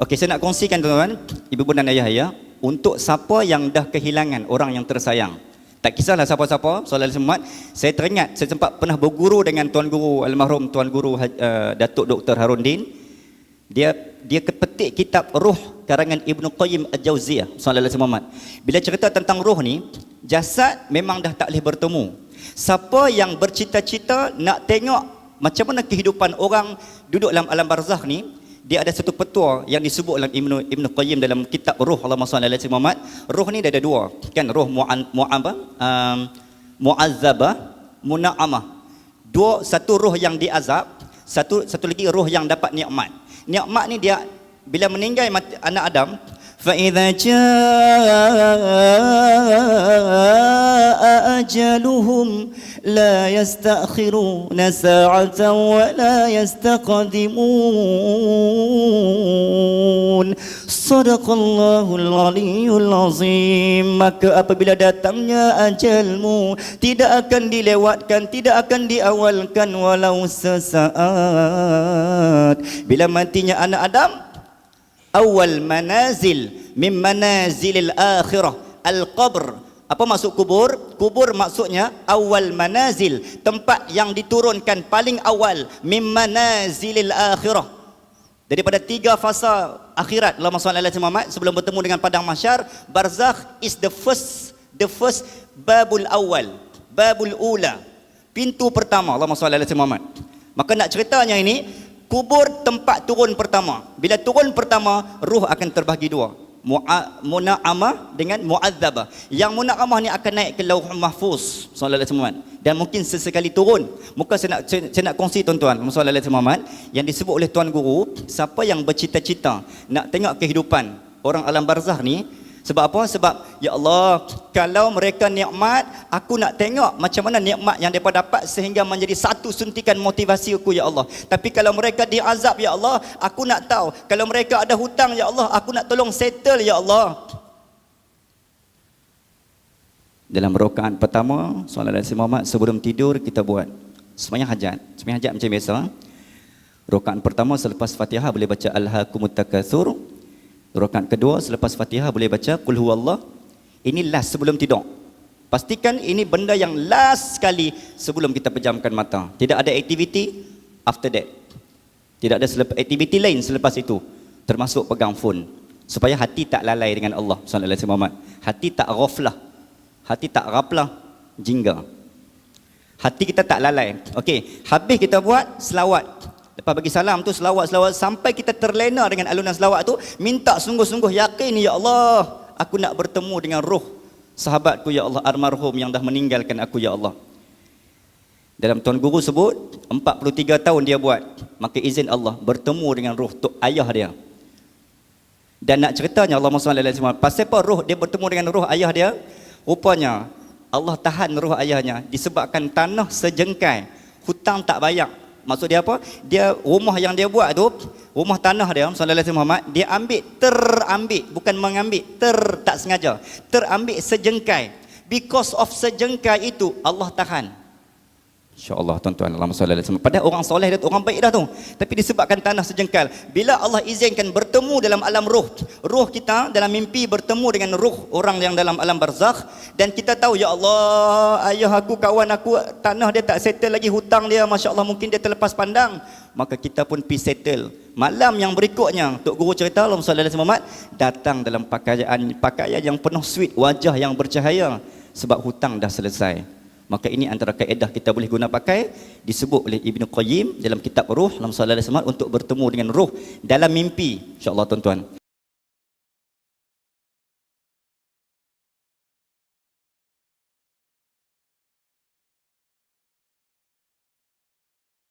Okey, saya nak kongsikan tuan-tuan, ibu dan ayah, untuk siapa yang dah kehilangan orang yang tersayang. Tak kisahlah siapa-siapa, sallallahu alaihi wasallam. Saya teringat, saya sempat pernah berguru dengan tuan guru almarhum tuan guru Datuk Dr. Harundin. Dia kepetik kitab Ruh karangan Ibnu Qayyim Al-Jauziyah sallallahu alaihi wasallam. Bila cerita tentang roh ni, jasad memang dah tak boleh bertemu. Siapa yang bercita-cita nak tengok macam mana kehidupan orang duduk dalam alam barzakh ni, dia ada satu petua yang disebut dalam Ibnu Qayyim dalam kitab Ruh, Allahumma salli ala sayyidina Muhammad. Ruh ni ada dua, kan? Ruh mu'azzabah, muna'amah. Satu ruh yang diazab, satu lagi ruh yang dapat nikmat. Nikmat ni dia bila meninggal anak Adam, fa idza jaa ajaluhum la yastakhiruna sa'atan wa la yastaqdimun. Sadaqallahul aliyyul azim. Maka apabila datangnya ajalmu, tidak akan dilewatkan, tidak akan diawalkan walau sesaat. Bila matinya anak Adam, awal manazil min manazilil akhirah al-qabr. Apa maksud kubur? Kubur maksudnya awal manazil, tempat yang diturunkan paling awal, min manazilil akhirah, daripada 3 fasa akhirat. Allahumma salli ala sayyidina Muhammad. Sebelum bertemu dengan padang mahsyar, barzakh is the first babul awal, babul ula, pintu pertama. Allahumma salli ala sayyidina Muhammad. Maka nak ceritanya ini, kubur tempat turun pertama. Bila turun pertama, ruh akan terbahagi dua, muna'amah dengan mu'adzabah. Yang muna'amah ni akan naik ke lauh mahfuz sallallahu alaihi wasallam, dan mungkin sesekali turun. Muka saya nak kongsi tuan-tuan sallallahu alaihi wasallam yang disebut oleh tuan guru, siapa yang bercita-cita nak tengok kehidupan orang alam barzakh ni. Sebab apa? Sebab ya Allah, kalau mereka nikmat, aku nak tengok macam mana nikmat yang mereka dapat sehingga menjadi satu suntikan motivasi aku ya Allah. Tapi kalau mereka diazab ya Allah, aku nak tahu. Kalau mereka ada hutang ya Allah, aku nak tolong settle ya Allah. Dalam rakaat pertama solat Nabi Muhammad, sebelum tidur kita buat sembahyang hajat. Sembahyang hajat macam biasa. Rakaat pertama selepas Fatihah boleh baca Alhaakumut Takatsur. Rakaat kedua selepas Fatihah boleh baca Qul huwallah. Ini last sebelum tidur. Pastikan ini benda yang last sekali sebelum kita pejamkan mata. Tidak ada aktiviti after that. Tidak ada aktiviti lain selepas itu, termasuk pegang phone, supaya hati tak lalai dengan Allah sallallahu alaihi wasallam. Hati tak ghaflah. Hati tak ghaflah, jingga. Hati kita tak lalai. Okey, habis kita buat selawat. Lepas bagi salam tu selawat sampai kita terlena dengan alunan selawat tu, minta sungguh-sungguh yakin ya Allah, aku nak bertemu dengan roh sahabatku ya Allah almarhum yang dah meninggalkan aku ya Allah. Dalam tuan guru sebut 43 tahun dia buat, maka izin Allah bertemu dengan roh tu ayah dia. Dan nak ceritanya Allahumma salli alaihi wasallam, pasal apa roh dia bertemu dengan roh ayah dia? Rupanya Allah tahan roh ayahnya disebabkan tanah sejengkai, hutang tak bayar. Maksud dia apa? Dia rumah yang dia buat tu, rumah tanah dia sallallahu alaihi wasallam, dia terambil, bukan mengambil, tak sengaja, terambil sejengkai. Because of sejengkai itu Allah tahan. InsyaAllah tuan-tuan, Allahumma salli alaihi wasallam. Padahal orang soleh dia tu, orang baik dah tu, tapi disebabkan tanah sejengkal. Bila Allah izinkan bertemu dalam alam roh, roh kita dalam mimpi bertemu dengan roh orang yang dalam alam barzakh, dan kita tahu ya Allah, ayah aku, kawan aku, tanah dia tak settle lagi, hutang dia Masya Allah mungkin dia terlepas pandang, maka kita pun pergi settle. Malam yang berikutnya, Tok Guru cerita Allahumma salli alaihi wasallam, datang dalam pakaian yang penuh sweet, wajah yang bercahaya, sebab hutang dah selesai. Maka ini antara kaedah kita boleh guna pakai, disebut oleh Ibnu Qayyim dalam kitab Ruh, Allahumma salli alaihi wasallam, untuk bertemu dengan roh dalam mimpi. InsyaAllah tuan-tuan.